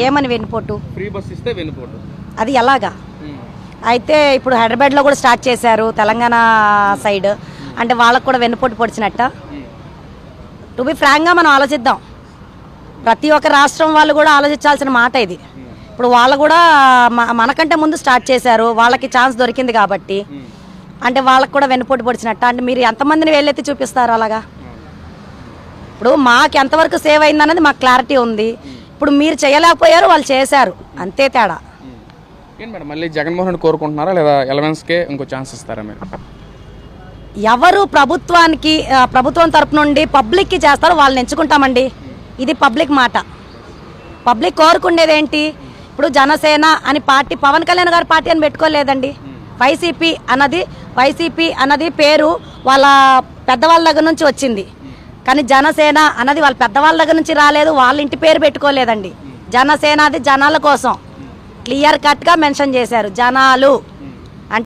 ఏమని వెన్నుపోటు? Free bus ఇస్తే వెన్నుపోటు. అది ఎలాగా? అయితే ఇప్పుడు హైదరాబాద్లో కూడా స్టార్ట్ చేశారు, తెలంగాణ సైడ్. అంటే వాళ్ళకు కూడా వెన్నుపోటు పొడిచినట్ట. టు బి ఫ్రాంక్గా మనం ఆలోచిద్దాం. ప్రతి ఒక్క రాష్ట్రం వాళ్ళు కూడా ఆలోచించాల్సిన మాట ఇది. ఇప్పుడు వాళ్ళు కూడా మనకంటే ముందు స్టార్ట్ చేశారు, వాళ్ళకి ఛాన్స్ దొరికింది కాబట్టి. అంటే వాళ్ళకు కూడా వెన్నుపోటు పొడిచినట్ట. అంటే మీరు ఎంతమందిని వేలెత్తి చూపిస్తారు అలాగా? ఇప్పుడు మాకు ఎంతవరకు సేవ్ అయిందన్నది మాకు క్లారిటీ ఉంది. ఇప్పుడు మీరు చేయలేకపోయారు, వాళ్ళు చేశారు, అంతే తేడా. ఏంటి మేడం, మళ్ళీ జగన్మోహన్ కోరుకుంటున్నారా లేదా ఎలవెన్స్కే ఇంకో ఛాన్స్ ఇస్తారా మీరు? ఎవరు ప్రభుత్వం తరపు నుండి పబ్లిక్కి చేస్తారో వాళ్ళని ఎంచుకుంటామండి. ఇది పబ్లిక్ మాట. పబ్లిక్ కోరుకునేది ఏంటి? ఇప్పుడు జనసేన అని పార్టీ, పవన్ కళ్యాణ్ గారి పార్టీ అని పెట్టుకోలేదండి. వైసీపీ అన్నది పేరు వాళ్ళ పెద్దవాళ్ళ దగ్గర నుంచి వచ్చింది. కానీ జనసేన అన్నది వాళ్ళ పెద్దవాళ్ళ దగ్గర నుంచి రాలేదు, వాళ్ళ ఇంటి పేరు పెట్టుకోలేదండి. జనసేన అది జనాల కోసం క్లియర్ కట్గా మెన్షన్ చేశారు, జనాలు.